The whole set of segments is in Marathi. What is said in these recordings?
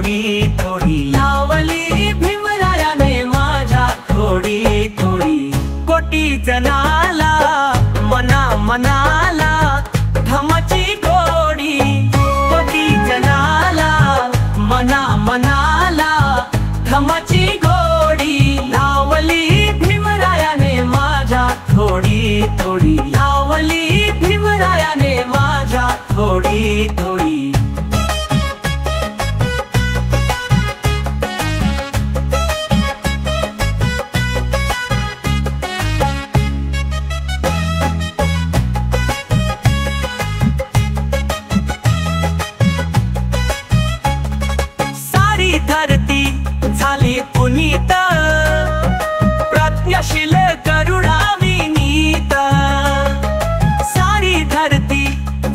थोडी थोडी लावली भीमरायाने माझ्या थोडी थोडी कोटीचा नाला मना मनाला धमाची गोडी कोटीचा नाला मना मनाला धमाची गोडी लावली भीमरायाने माझ्या थोडी थोडी लावली भीमरायाने माझ्या थोडी थोडी धरती झाली पुनीत प्रज्ञाशील करुणा विनीत सारी धरती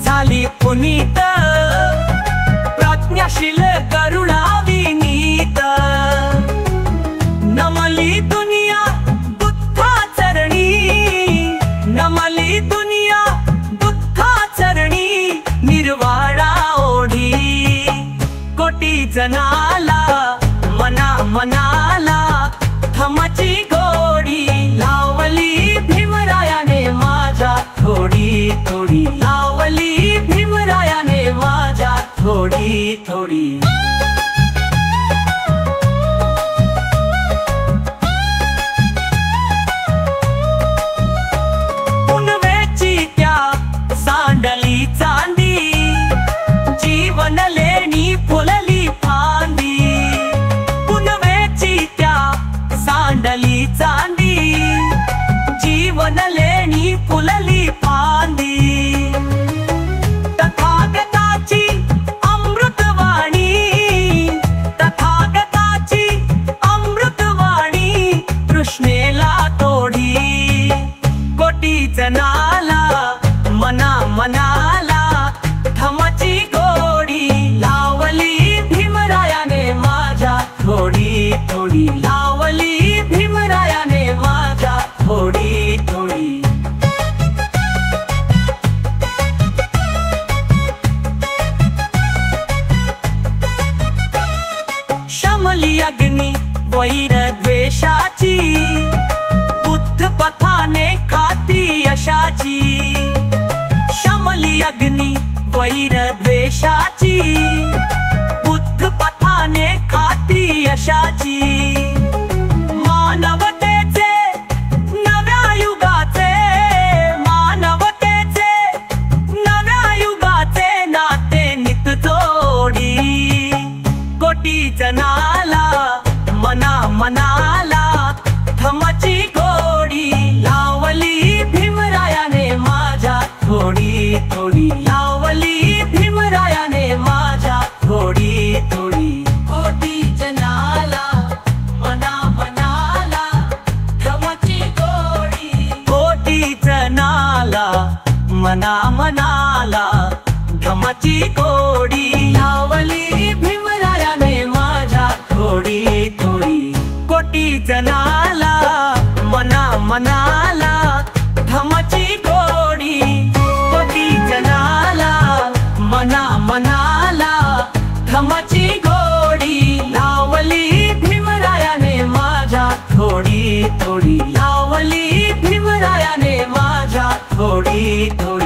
झाली पुनीत प्रज्ञाशील करुणा विनीत नमली दुनिया बुद्धा चरणी नमली दुनिया बुद्धा चरणी निर्वाणा ओढी कोटीचा नाला मना मनाला धमाची गोडी लावली भीमरायाने माझ्या थोडी थोडी लावली भीमरायाने माझ्या थोडी थोडी पुनवेची त्या सांडली चांदी जीवन लेणी फुलली फांदी पुनवेची त्या सांडली चांदी जीवन लेणी फुलली फांदी तथागताची अमृतवाणी तथागताची अमृतवाणी कृष्णेला तोडी कोटीचा नाला मना मनाला धमाची गोडी लावली भीमरायाने माझ्या थोडी थोडी लावली भीमरायाने माझ्या थोडी थोडी शमली अग्नी वैर द्वेषाची बुद्ध पथाने खाती यशाची शमली अग्नी वैर द्वेषाची बुद्ध पथाने खाती यशाची मानवतेचे नव्या युगाचे मानवतेचे नव्या युगाचे नाते नित जोडी कोटीचा नाला मना मनाला धमाची गोडी लावली भीमरायाने माझ्या थोडी थोडी लावली भीमरायाने माझ्या थोडी थोडी कोटीचा नाला मना मनाला धमाची गोडी कोटीचा नाला मना मनाला धमाची गोडी लावली भीमरायाने माझ्या थोडी थोडी कोटीचा नाला मना मनाला धमाची गोडी कोटीचा नाला मना मनाला धमाची गोडी लावली भीमरायाने माझ्या थोडी थोडी लावली भीमरायाने माझ्या थोडी थोडी